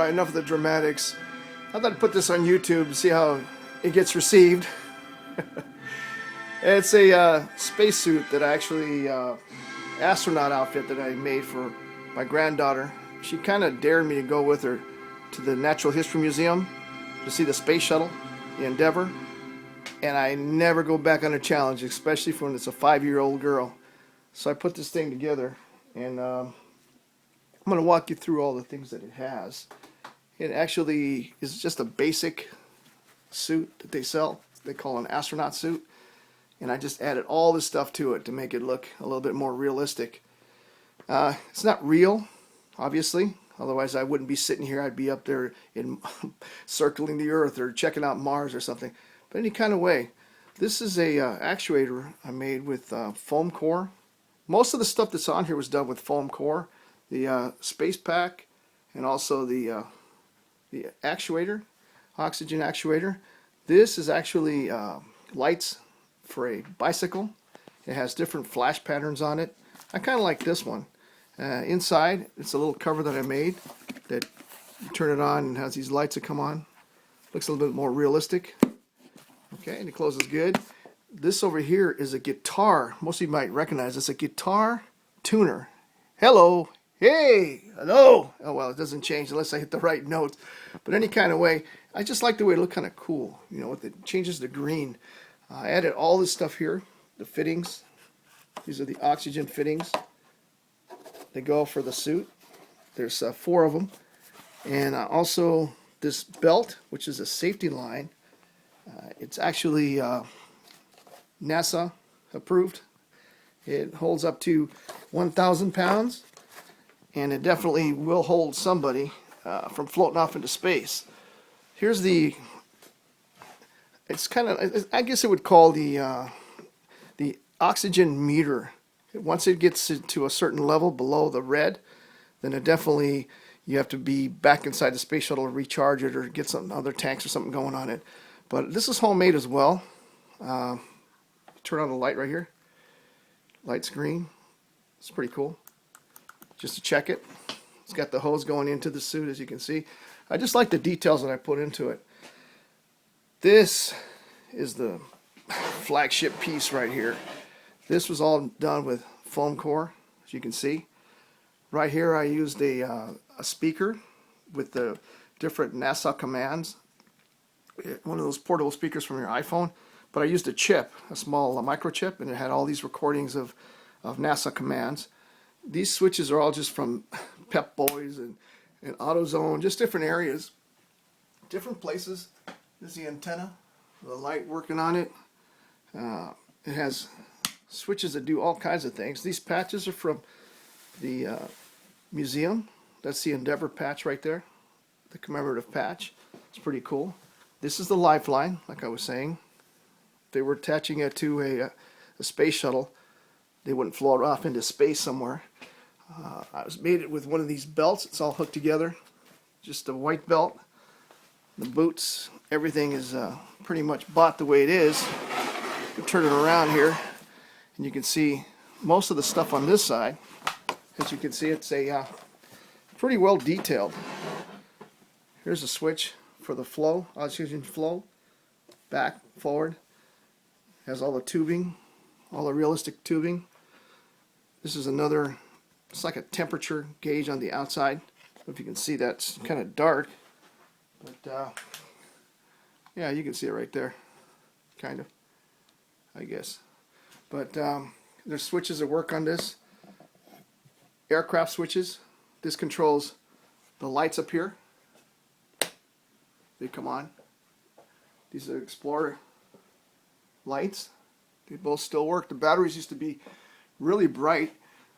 enough of the dramatics. I thought I'd put this on YouTube to see how it gets received. It's a spacesuit that I actually, astronaut outfit that I made for my granddaughter. She kind of dared me to go with her to the Natural History Museum to see the space shuttle, the Endeavour. And I never go back on a challenge, especially when it's a 5-year-old girl. So I put this thing together, and I'm going to walk you through all the things that it has. It actually is just a basic suit that they sell. They call it an astronaut suit. And I just added all this stuff to it to make it look a little bit more realistic. It's not real, obviously. Otherwise, I wouldn't be sitting here. I'd be up there circling the Earth or checking out Mars or something. But any kind of way. This is a actuator I made with foam core. Most of the stuff that's on here was done with foam core. The space pack and also the actuator, oxygen actuator. This is actually lights for a bicycle. It has different flash patterns on it. I kind of like this one. Inside, it's a little cover that I made that you turn it on and has these lights that come on. Looks a little bit more realistic. Okay, and it closes good. This over here is a guitar. Most of you might recognize this. A guitar tuner. Hello. Hey. Hello. Oh, well, it doesn't change unless I hit the right notes. But any kind of way, I just like the way it looked kind of cool. You know, it changes to green. I added all this stuff here. The fittings. These are the oxygen fittings. They go for the suit. There's 4 of them. And also this belt, which is a safety line. It's actually NASA approved. It holds up to 1,000 pounds, and it definitely will hold somebody from floating off into space. Here's the, it's kind of, I guess it would call the oxygen meter. Once it gets to a certain level below the red, then it definitely, you have to be back inside the space shuttle to recharge it or get some other tanks or something going on it. But this is homemade as well. Turn on the light right here. Light's green. It's pretty cool. Just to check it. It's got the hose going into the suit, as you can see. I just like the details that I put into it. This is the flagship piece right here. This was all done with foam core, as you can see. Right here I used a speaker with the different NASA commands. One of those portable speakers from your iPhone, but I used a chip, a small microchip, and it had all these recordings of NASA commands. These switches are all just from Pep Boys and AutoZone, just different areas, different places. There's the antenna, the light working on it. It has switches that do all kinds of things. These patches are from the museum. That's the Endeavour patch right there, the commemorative patch. It's pretty cool. This is the lifeline, like I was saying. If they were attaching it to a space shuttle, they wouldn't float off into space somewhere. I made it with one of these belts. It's all hooked together. Just a white belt. The boots, everything is pretty much bought the way it is. You turn it around here, and you can see most of the stuff on this side. As you can see, it's a pretty well detailed. Here's a switch for the flow, oxygen flow, back, forward. Has all the tubing, all the realistic tubing. This is another, it's like a temperature gauge on the outside. If you can see that, it's kind of dark. But yeah, you can see it right there, kind of, I guess. But there's switches that work on this. Aircraft switches. This controls the lights up here. They come on. These are Explorer lights. They both still work. The batteries used to be really bright.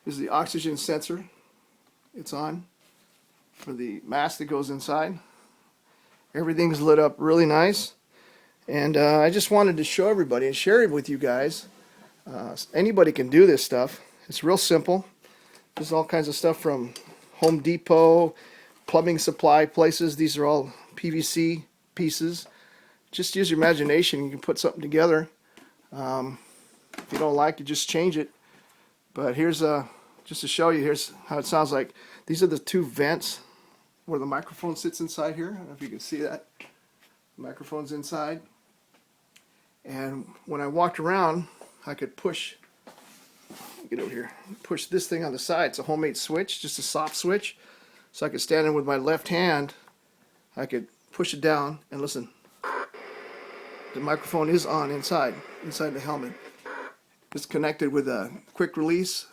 This is the oxygen sensor. It's on for the mask that goes inside. Everything's lit up really nice. And I just wanted to show everybody and share it with you guys. Anybody can do this stuff. It's real simple. There's all kinds of stuff from Home Depot, plumbing supply places. These are all PVC pieces. Just use your imagination. You can put something together. If you don't like it, just change it. But here's just to show you, here's how it sounds like. These are the 2 vents where the microphone sits inside here. I don't know if you can see that. The microphone's inside. And when I walked around, I could push, get over here, push this thing on the side. It's a homemade switch, just a soft switch. So I could stand in with my left hand. I could push it down and listen. The microphone is on inside the helmet. It's connected with a quick release.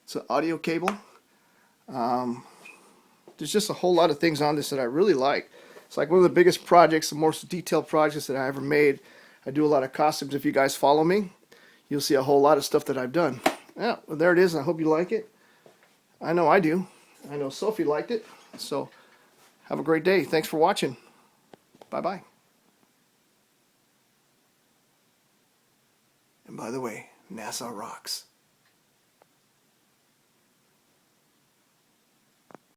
It's an audio cable. There's just a whole lot of things on this that I really like. It's like one of the biggest projects, the most detailed projects that I ever made. I do a lot of costumes. If you guys follow me, you'll see a whole lot of stuff that I've done. Yeah, well, there it is. I hope you like it. I know I do. I know Sophie liked it. So have a great day. Thanks for watching. Bye-bye. And by the way, NASA rocks.